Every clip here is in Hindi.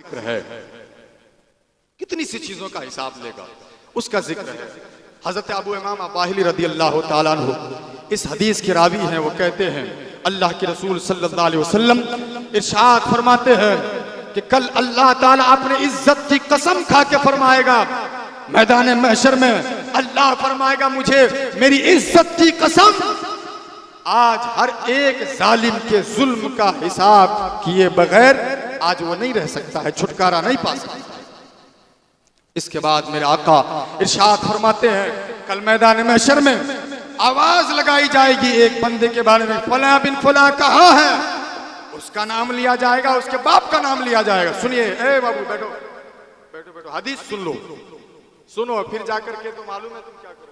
जिक्र है, कितनी सी चीजों का हिसाब लेगा, उसका जिक्र है। हजरत अबू इमामा बाहिली रदी अल्लाह तआला अन्हु इस हदीस के रावी हैं। वो कहते हैं अल्लाह के रसूल सल्लल्लाहु अलैहि वसल्लम इरशाद फरमाते हैं कि कल अल्लाह ताला अपने इज्जत की कसम खा के फरमाएगा, मैदान महशर में अल्लाह फरमाएगा मुझे मेरी इज्जत की कसम, आज हर एक जालिम के जुल्म का हिसाब किए बगैर आज वो नहीं रह सकता है, छुटकारा नहीं पा सकता। इसके बाद मेरे आका इरशाद फरमाते हैं कल मैदान महशर में आवाज लगाई जाएगी एक बंदे के बारे में, फला बिन फला कहाँ है, उसका नाम लिया जाएगा, उसके बाप का नाम लिया जाएगा। सुनिए, ए बाबू बैठो बैठो बैठो, हदीस सुन लो, सुनो, फिर जाकर के तो मालूम है तुम क्या करोगे।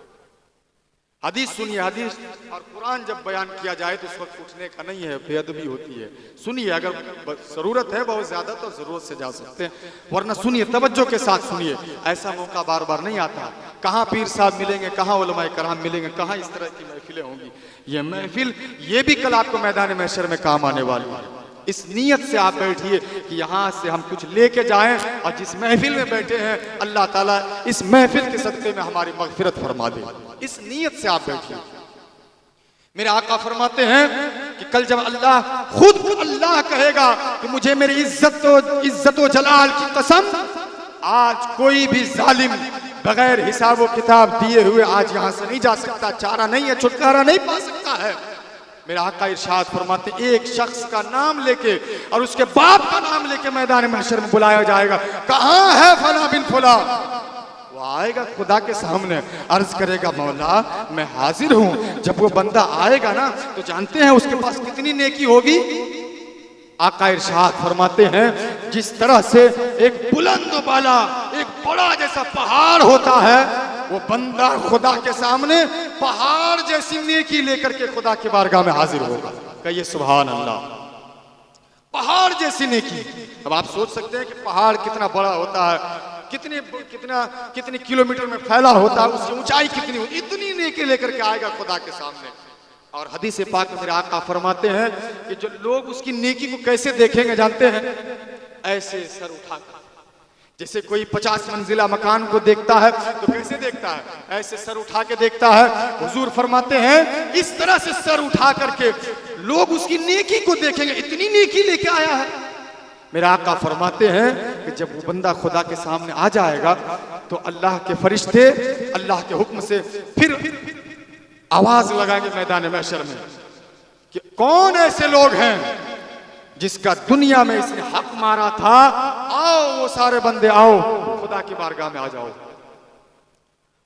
हदीस सुनिए, हदीस और कुरान जब बयान किया जाए तो उस वक्त उठने का नहीं है, बेअदबी होती है। सुनिए, अगर जरूरत है बहुत ज्यादा तो जरूरत से जा सकते हैं, वरना सुनिए, तवज्जो के साथ सुनिए, ऐसा मौका बार बार नहीं आता। कहाँ पीर साहब मिलेंगे, कहाँ उलमाए कराम मिलेंगे, कहाँ इस तरह की महफिलें होंगी। ये महफिल ये भी कल आपको मैदान महशर में काम आने वाली है। इस नीयत से आप बैठिए कि यहाँ से हम कुछ लेके जाएं, और जिस महफिल में बैठे हैं अल्लाह ताला इस महफिल के सदक़े में हमारी मग़फ़िरत फरमा दे। इस नीयत से आप बैठिए। मेरे आका फरमाते हैं कि कल जब अल्लाह खुद अल्लाह कहेगा कि मुझे मेरी इज्जत व जलाल की कसम, आज कोई भी जालिम बगैर हिसाब व किताब दिए हुए आज यहाँ से नहीं जा सकता, चारा नहीं है, छुटकारा नहीं पा सकता है। मेरा आका इरशाद फरमाते एक शख्स का नाम लेके और उसके बाप का नाम लेके मैदान महशर में बुलाया जाएगा, कहाँ है फला बिन फला। वो आएगा खुदा के सामने, अर्ज करेगा मौला मैं हाजिर हूँ। जब वो बंदा आएगा ना तो जानते हैं उसके पास कितनी नेकी होगी। आका इरशाद फरमाते हैं जिस तरह से एक बुलंद वाला एक बड़ा जैसा पहाड़ होता है, वो बंदा खुदा के सामने पहाड़ जैसी नेकी लेकर के खुदा की बारगाह में हाजिर होगा। कहिए सुभान अल्लाह, पहाड़ जैसी नेकी। अब आप सोच सकते हैं कि पहाड़ कितना बड़ा होता है, कितनी किलोमीटर में फैला होता है, उसकी ऊंचाई कितनी होती, इतनी नेकी लेकर के आएगा खुदा के सामने। और हदीस पाक में मेरे आका फरमाते हैं कि जो लोग उसकी नेकी को कैसे देखेंगे जानते हैं, ऐसे सर उठाकर, जैसे कोई 50 मंजिला मकान को देखता है तो कैसे देखता है, ऐसे सर उठा के देखता है। हुजूर फरमाते हैं इस तरह से सर उठा करके लोग उसकी नेकी को देखेंगे, इतनी नेकी लेके आया है। मेरा आका फरमाते हैं कि जब वो बंदा खुदा के सामने आ जाएगा तो अल्लाह के फरिश्ते अल्लाह के हुक्म से फिर आवाज लगाएंगे मैदान महशर में कि कौन ऐसे लोग हैं जिसका दुनिया में इसने हक मारा था, आओ वो सारे बंदे आओ खुदा की बारगाह में आ जाओ।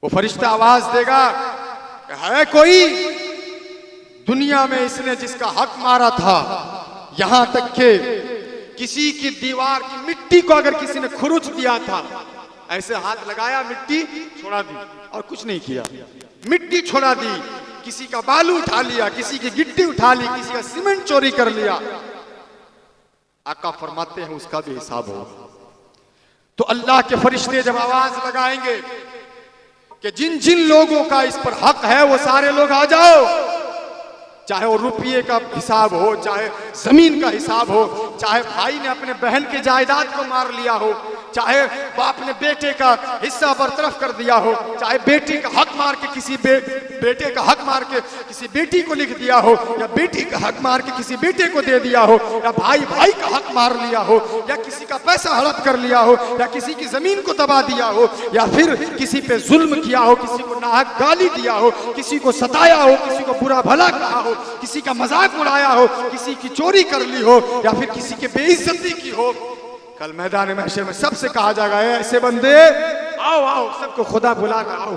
वो फरिश्ता आवाज देगा है कोई दुनिया में इसने जिसका हक मारा था, यहां तक के किसी की दीवार की मिट्टी को अगर किसी ने खुरुच दिया था, ऐसे हाथ लगाया मिट्टी छोड़ा दी और कुछ नहीं किया, मिट्टी छोड़ा दी, किसी का बालू उठा लिया, किसी की गिट्टी उठा ली, किसी का सीमेंट चोरी कर लिया, आका फरमाते हैं उसका भी हिसाब होगा। तो अल्लाह के फरिश्ते जब आवाज लगाएंगे कि जिन जिन लोगों का इस पर हक है वो सारे लोग आ जाओ, चाहे वो रुपये का हिसाब हो, चाहे जमीन का हिसाब हो, चाहे भाई ने अपने बहन के जायदाद को मार लिया हो, चाहे बाप ने बेटे का हिस्सा बरतरफ कर दिया हो, चाहे बेटी का हक मार के किसी बेटे का हक मार के किसी बेटी को लिख दिया हो, या बेटी का हक मार के किसी बेटे को दे दिया हो, या भाई का हक मार लिया हो, या किसी का पैसा हड़प कर लिया हो, या किसी की जमीन को दबा दिया हो, या फिर किसी पे जुल्म किया हो, किसी को नाहक गाली दिया हो, किसी को सताया हो, किसी को बुरा भला कहा हो, किसी का मजाक उड़ाया हो, किसी की चोरी कर ली हो, या फिर किसी के बेइज्जती की हो, कल मैदान महशर में सबसे कहा जाएगा ऐसे बंदे आओ आओ, सबको खुदा बुला रहा आओ।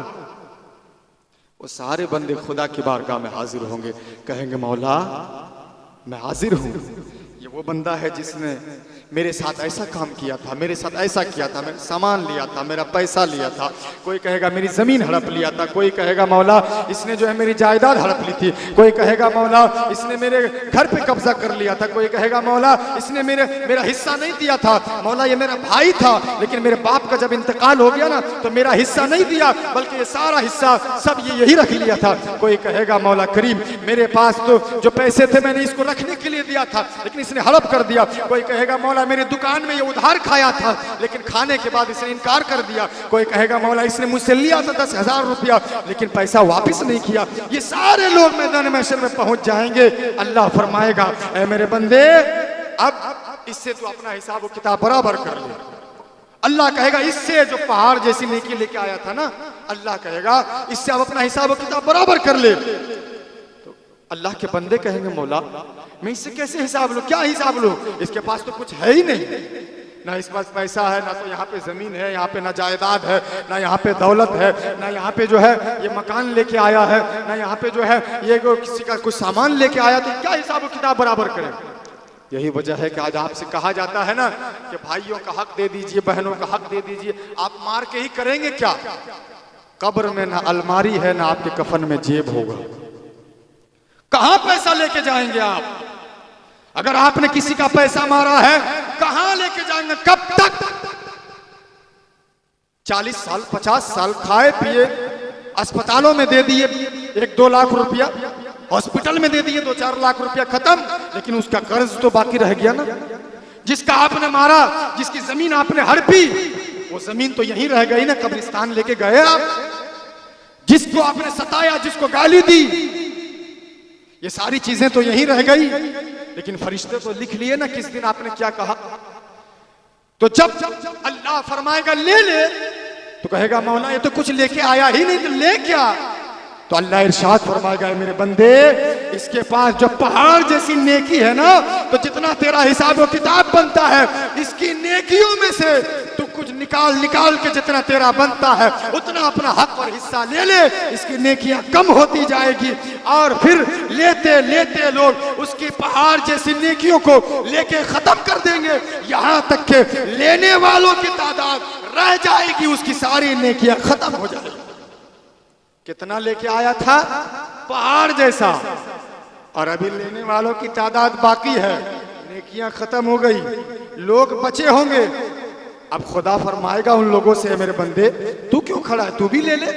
वो सारे बंदे खुदा की बारगाह में हाजिर होंगे, कहेंगे मौला मैं हाजिर हूं। ये वो बंदा है जिसने मेरे साथ ऐसा काम किया था, मेरे साथ ऐसा किया था, मेरा सामान लिया था, मेरा पैसा लिया था, कोई कहेगा मेरी जमीन हड़प लिया था, कोई कहेगा मौला इसने जो है मेरी जायदाद हड़प ली थी, कोई कहेगा मौला इसने मेरे घर पे कब्जा कर लिया था, कोई कहेगा मौला इसने मेरा हिस्सा नहीं दिया था, मौला ये मेरा भाई था लेकिन मेरे बाप का जब इंतकाल हो गया ना तो मेरा हिस्सा नहीं दिया बल्कि ये सारा हिस्सा सब ये यही रख लिया था। कोई कहेगा मौला करीम मेरे पास तो जो पैसे थे मैंने इसको रखने के लिए दिया था लेकिन इसने हड़प कर दिया। कोई कहेगा मौला मौला मेरी दुकान में ये उधार खाया था, लेकिन खाने के बाद इसने इनकार कर दिया। कोई कहेगा मौला इसने मुझसे लिया था 10,000 रुपया, लेकिन पैसा वापस नहीं किया। ये सारे लोग मैदान महशर में पहुंच जाएंगे। अल्लाह फरमाएगा ऐ मेरे बंदे, अब इससे तो अपना हिसाब व किताब बराबर कर ले। अल्लाह कहेगा इससे जो पहाड़ जैसी नेकी लेके आया था ना, अल्लाह कहेगा इससे अब अपना हिसाब व किताब बराबर कर ले। तो अल्लाह के बंदे कहेंगे मौला मैं इससे कैसे हिसाब लूं, क्या हिसाब लूं, इसके पास तो कुछ है ही नहीं, ना इस पास पैसा है, ना तो यहाँ पे जमीन है, यहाँ पे ना जायदाद है, ना यहाँ पे दौलत है, ना यहाँ पे जो है ये मकान लेके आया है, ना यहाँ पे जो है ये किसी का कुछ सामान लेके आया, तो क्या हिसाब किताब बराबर करें। यही वजह है कि आज आपसे कहा जाता है ना कि भाइयों का हक दे दीजिए, बहनों का हक दे दीजिए। आप मार के ही करेंगे क्या? कब्र में ना अलमारी है, ना आपके कफन में जेब होगा। कहां पैसा लेके जाएंगे आप? अगर आपने किसी का पैसा मारा है, कहां लेके जाएंगे, कब तक? 40 साल 50 साल खाए पिए, अस्पतालों में दे दिए 1-2 लाख रुपया, हॉस्पिटल में दे दिए 2-4 लाख रुपया, खत्म। लेकिन उसका कर्ज तो बाकी रह गया ना। जिसका आपने मारा, जिसकी जमीन आपने हड़पी, वो जमीन तो यहीं रह गई ना, कब्रिस्तान लेके गए आप। जिसको आपने सताया, जिसको गाली दी, ये सारी चीजें तो यहीं रह गई। लेकिन फरिश्ते तो लिख लिए ना किस दिन आपने क्या कहा। तो जब अल्लाह फरमाएगा ले ले, तो कहेगा मौला ये तो कुछ लेके आया ही नहीं, तो ले क्या? तो अल्लाह इरशाद फरमाएगा मेरे बंदे, इसके पास जो पहाड़ जैसी नेकी है ना, तो जितना तेरा हिसाब व किताब बनता है, इसकी नेकियों में से तू कुछ निकाल निकाल के जितना तेरा बनता है उतना अपना हक और हिस्सा ले ले। इसकी नेकियां कम होती जाएगी और फिर लेते लेते लोग उसकी पहाड़ जैसी नेकियों को लेके खत्म कर देंगे, यहाँ तक के लेने वालों की तादाद रह जाएगी, उसकी सारी नेकियां खत्म हो जाएगी। कितना लेके आया था? पहाड़ जैसा, और अभी लेने वालों की तादाद बाकी है, नेकियां खत्म हो गई, लोग बचे होंगे। अब खुदा फरमाएगा उन लोगों से मेरे बंदे तू क्यों खड़ा है, तू भी ले ले।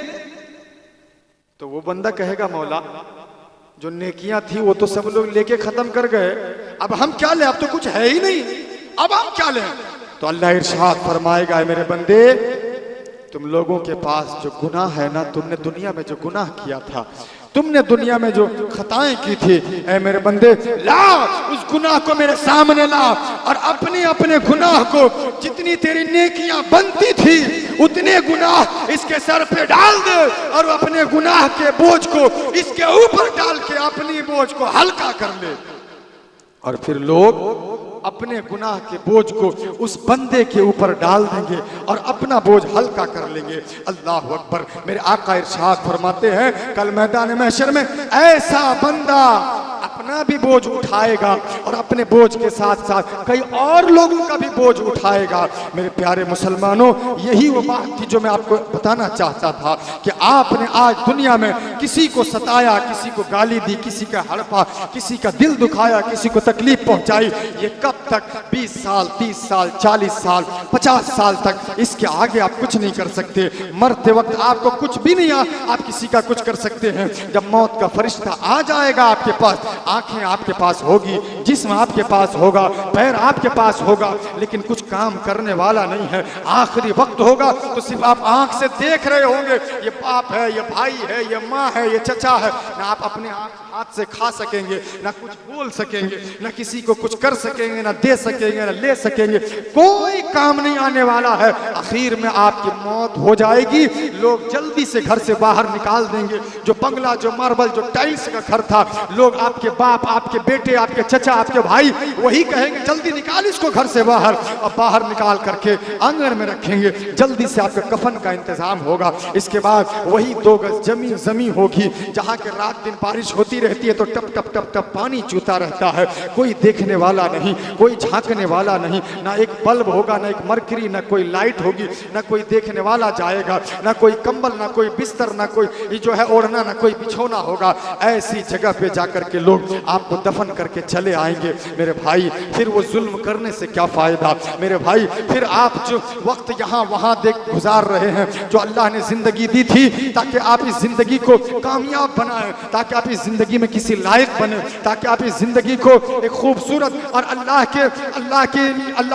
तो वो बंदा कहेगा मौला जो नेकियां थी वो तो सब लोग लेके खत्म कर गए, अब हम क्या ले, अब तो कुछ है ही नहीं, अब हम क्या ले। तो अल्लाह इरशाद फरमाएगा मेरे बंदे तुम लोगों के पास जो गुनाह है ना, तुमने दुनिया में जो गुनाह किया था, तुमने दुनिया में जो खताएं की थी, ऐ मेरे बंदे ला उस गुनाह को मेरे सामने ला, और अपने अपने गुनाह को जितनी तेरी नेकियां बनती थी उतने गुनाह इसके सर पे डाल दे, और अपने गुनाह के बोझ को इसके ऊपर डाल के अपनी बोझ को हल्का कर ले। और फिर लोग अपने गुनाह के बोझ को उस बंदे के ऊपर डाल देंगे और अपना बोझ हल्का कर लेंगे। अल्लाह अकबर। मेरे आका इरशाद फरमाते हैं कल मैदान महशर में ऐसा बंदा अपना भी बोझ उठाएगा और अपने बोझ के साथ साथ कई और लोगों का भी बोझ उठाएगा। मेरे प्यारे मुसलमानों, यही वो बात थी जो मैं आपको बताना चाहता था कि आपने आज दुनिया में किसी को सताया, किसी को गाली दी, किसी का हड़पा, किसी का दिल दुखाया, किसी को तकलीफ पहुंचाई, ये कब तक 20 साल 30 साल 40 साल 50 साल तक, इसके आगे आप कुछ नहीं कर सकते। मरते वक्त आपको कुछ भी नहीं आप किसी का कुछ कर सकते हैं। जब मौत का फरिश्ता आ जाएगा आपके पास, आंखें आपके पास होगी, जिस्म आपके पास होगा, पैर आपके पास होगा, लेकिन कुछ काम करने वाला नहीं है। आखिरी वक्त होगा तो सिर्फ आप आंख से देख रहे होंगे, ये बाप है, ये भाई है, ये माँ है, ये चचा है। ना आप अपने हाथ से खा सकेंगे, ना कुछ बोल सकेंगे, ना किसी को कुछ कर सकेंगे, ना दे सकेंगे, ना ले सकेंगे, कोई काम नहीं आने वाला है। आखिर में आपकी मौत हो जाएगी, लोग जल्दी से घर से बाहर निकाल देंगे। जो बंगला, जो मार्बल, जो टाइल्स का घर था, लोग आपके बाप, आपके बेटे, आपके चचा, आपके भाई वही कहेंगे जल्दी निकाल इसको घर से बाहर, और बाहर निकाल करके आंगन में रखेंगे। जल्दी से आपके कफन का इंतजाम होगा। इसके बाद वही 2 गज जमीन होगी जहाँ के रात दिन बारिश होती रहती है तो टप टप टप टप पानी चूता रहता है। कोई देखने वाला नहीं, कोई झांकने वाला नहीं, ना एक बल्ब होगा, ना एक मरकरी, ना कोई लाइट होगी, ना कोई देखने वाला जाएगा, ना कोई कंबल, ना कोई बिस्तर, ना कोई जो है ओढ़ना, ना कोई बिछोना होगा। ऐसी जगह पे जाकर के लोग आपको दफन करके चले आए। जाएंगे। मेरे भाई फिर वो जुल्म करने से क्या फ़ायदा। मेरे भाई फिर आप जो वक्त यहाँ वहाँ देख गुजार रहे हैं, जो अल्लाह ने ज़िंदगी दी थी ताकि आप इस ज़िंदगी को कामयाब बनाएं, ताकि आप इस ज़िंदगी में किसी लायक बने, ताकि आप इस ज़िंदगी को एक खूबसूरत और अल्लाह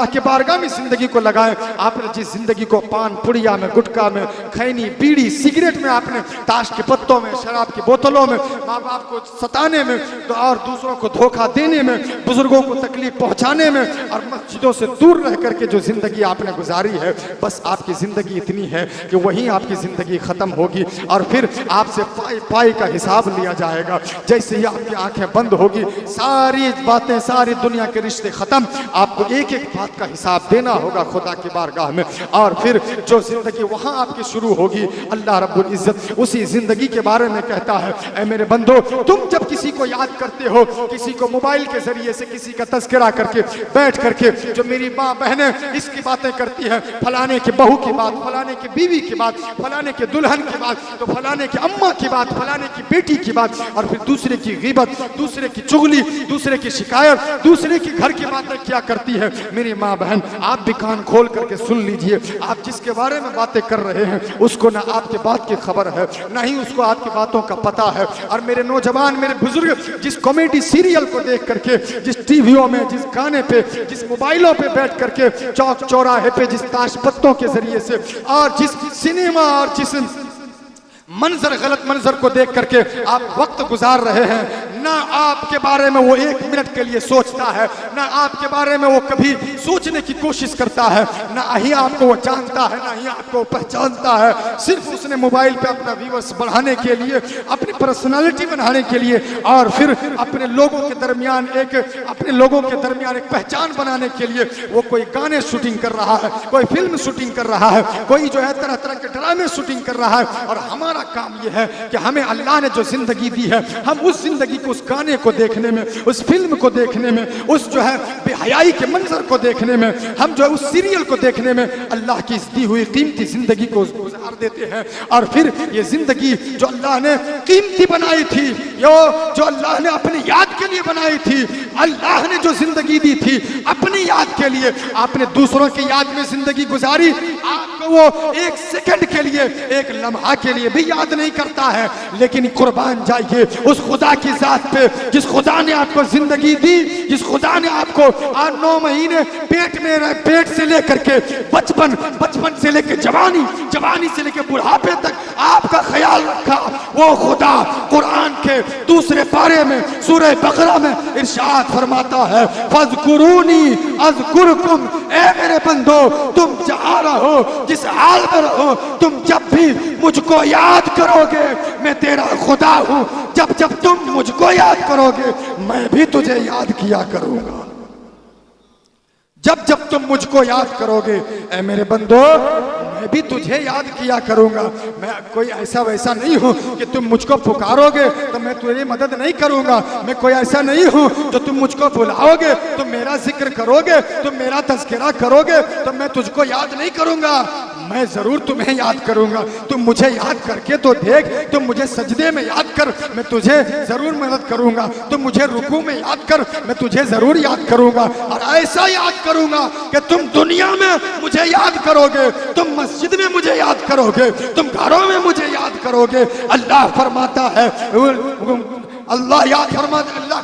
के बारगाह में ज़िंदगी को लगाएं। आपने जिस ज़िंदगी को पान पुड़िया में, गुटखा में, खैनी, बीड़ी, सिगरेट में, आपने ताश के पत्तों में, शराब की बोतलों में, माँ बाप को सताने में तो और दूसरों को धोखा देने में, बुजुर्गों को तकलीफ पहुँचाने में और मस्जिदों से दूर रह करके जो ज़िंदगी आपने गुजारी है, बस आपकी ज़िंदगी इतनी है कि वहीं आपकी ज़िंदगी ख़त्म होगी और फिर आपसे पाई पाई का हिसाब लिया जाएगा। जैसे ही आपकी आंखें बंद होगी, सारी बातें, सारी दुनिया के रिश्ते ख़त्म, आपको एक एक बात का हिसाब देना होगा खुदा की बारगाह में। और फिर जो ज़िंदगी वहाँ आपकी शुरू होगी, अल्लाह रब्बुल इज़्ज़त उसी ज़िंदगी के बारे में कहता है, ऐ मेरे बंदो, तुम जब किसी को याद करते हो, किसी को मोबाइल के ज़रिए से किसी का तज़किरा करके बैठ करके, जो मेरी माँ बहनें इसकी बातें करती हैं, फलाने के बहू की बात, फलाने की बीवी की बात, फलाने के दुल्हन की बात, तो फलाने के अम्मा की बात, फलाने की बेटी की बात, और फिर दूसरे की ग़ीबत, दूसरे की चुगली, दूसरे की शिकायत, दूसरे के घर की बातें क्या करती है। मेरी माँ बहन, आप भी कान खोल करके सुन लीजिए, आप जिसके बारे में बातें कर रहे हैं उसको ना आपके बात की खबर है, ना ही उसको आपकी बातों का पता है। और मेरे नौजवान, मेरे बुजुर्ग, जिस कॉमेडी सीरियल को देख करके, जिस टीवियों में, जिस गाने पे, जिस मोबाइलों पे बैठ करके, चौक चौराहे पे जिस ताश पत्तों के जरिए से और जिस सिनेमा और जिस मंजर, गलत मंजर को देख करके आप वक्त गुजार रहे हैं, ना आपके बारे में वो एक मिनट के लिए सोचता है, ना आपके बारे में वो कभी सोचने की कोशिश करता है, ना ही आपको वो जानता है, ना ही आपको पहचानता है। सिर्फ उसने मोबाइल पे अपना व्यूअर्स बढ़ाने के लिए, अपनी पर्सनालिटी बनाने के लिए और फिर अपने लोगों के दरमियान एक पहचान बनाने के लिए वो कोई गाने शूटिंग कर रहा है, कोई फिल्म शूटिंग कर रहा है, कोई जो है तरह तरह के ड्रामे शूटिंग कर रहा है। और हमारा काम ये है कि हमें अल्लाह ने जो जिंदगी दी है, हम उस जिंदगी को, उस गाने को देखने में, उस फिल्म को देखने में, उस जो है बेहयाई के मंजर को देखने में, हम जो है उस सीरियल को देखने में अल्लाह की दी हुई कीमती जिंदगी को गुजार देते हैं। और फिर ये जिंदगी जो अल्लाह ने कीमती बनाई थी, जो अल्लाह ने अपनी याद के लिए बनाई थी, अल्लाह ने जो जिंदगी दी थी अपनी याद के लिए, आपने दूसरों की याद में जिंदगी गुजारी, आपको वो एक सेकंड के लिए, एक लम्हा के लिए भी याद नहीं करता है। लेकिन कुर्बान जाइए उस खुदा की जात पे, जिस खुदा ने आपको जिंदगी दी, जिस खुदा ने आपको 9 महीने पेट से लेकर के बचपन से लेकर जवानी से लेकर बुढ़ापे तक आपका ख्याल रखा, वो खुदा कुरान के दूसरे पारे में सूरह बकरा में इरशाद फरमाता है, फज़कुरूनी अज़कुरकुम, ऐ मेरे बंदो, तुम जहाँ रहो, जिस हाल में रहो, तुम जब भी मुझको याद करोगे, मैं तेरा खुदा हूँ। जब जब तुम मुझको याद करोगे, मैं भी तुझे याद किया करूंगा। जब जब तुम मुझको याद करोगे, ऐ मेरे बंदो, मैं भी तुझे याद किया करूंगा। मैं कोई ऐसा वैसा नहीं हूँ कि तुम मुझको पुकारोगे तो मैं तुम्हारी मदद नहीं करूंगा। मैं कोई ऐसा नहीं हूँ जो तुम मुझको बुलाओगे, तुम मेरा जिक्र करोगे, तुम मेरा तज़किरा करोगे तो मैं तुझको याद नहीं करूंगा। मैं जरूर तुम्हें याद करूंगा। तुम मुझे याद करके तो देख, तुम मुझे सजदे में याद कर, मैं तुझे जरूर मदद करूंगा। तुम मुझे रुकू में याद कर, मैं तुझे जरूर याद करूंगा। और ऐसा याद करूंगा कि तुम दुनिया में मुझे याद करोगे, तुम मस्जिद में मुझे याद करोगे, तुम घरों में मुझे याद करोगे। अल्लाह फरमाता है, अल्लाह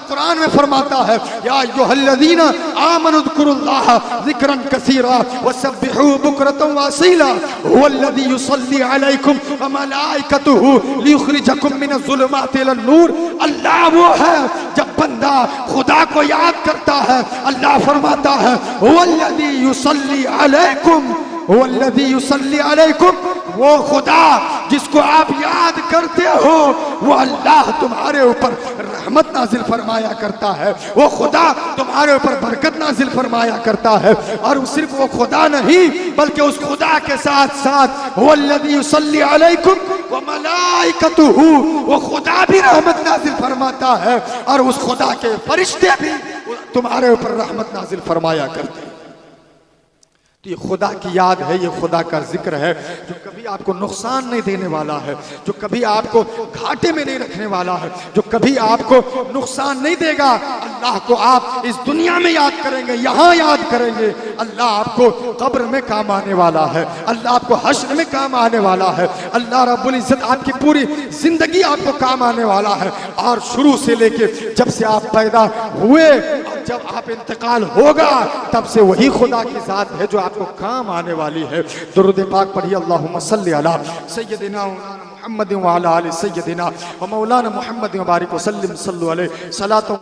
कुरान में फरमाता है, या अय्युहल्लज़ीना आमनुज़्कुरुल्लाह ज़िक्रन कसीरा वसब्बिहू बुक्रतन वअसीला हुवल्लज़ी युसल्ली अलैकुम व मलाइकतुहू लियुखरिजकुम मिनज़्ज़ुलुमाति इलन-नूर। अल्लाह वो है, जब बंदा खुदा को याद करता है, अल्लाह फरमाता है, हुवल्लज़ी युसल्ली अलैकुम, हुवल्लज़ी युसल्ली अलैकुम, वो खुदा जिसको आप याद करते हो, वो अल्लाह तुम्हारे ऊपर रहमत नाजिल फरमाया करता है। वो खुदा तुम्हारे ऊपर बरकत नाजिल फरमाया करता है। और सिर्फ वो खुदा नहीं, बल्कि उस खुदा के साथ साथ वल्लज़ी युसल्ली अलैकुम व मलाइकतुहू, वो खुदा भी रहमत नाजिल फरमाता है और उस खुदा के फरिश्ते भी तुम्हारे ऊपर रहमत नाजिल फरमाया करते हैं। तो ये खुदा की याद है, ये खुदा का जिक्र है जो कभी आपको नुकसान नहीं देने वाला है, जो कभी आपको घाटे में नहीं रखने वाला है, जो कभी आपको नुकसान नहीं देगा। अल्लाह को आप इस दुनिया में याद करेंगे, यहाँ याद करेंगे, अल्लाह आपको कब्र में काम आने वाला है, अल्लाह आपको हश्र में काम आने वाला है, अल्लाह रब्बुल इज्जत आपकी पूरी जिंदगी आपको काम आने वाला है। और शुरू से लेके जब से आप पैदा हुए और जब आप इंतकाल होगा, तब से वही खुदा की जात है जो आपको काम आने वाली है। दुरूद पाक पढ़िए, अल्लाहुम्मा सल्ली अला सय्यदिना मुहम्मद व अला आलि सय्यदिना व मौलाना मुहम्मद व बारिक व सल्लिम सल्लु अलैहि सलातो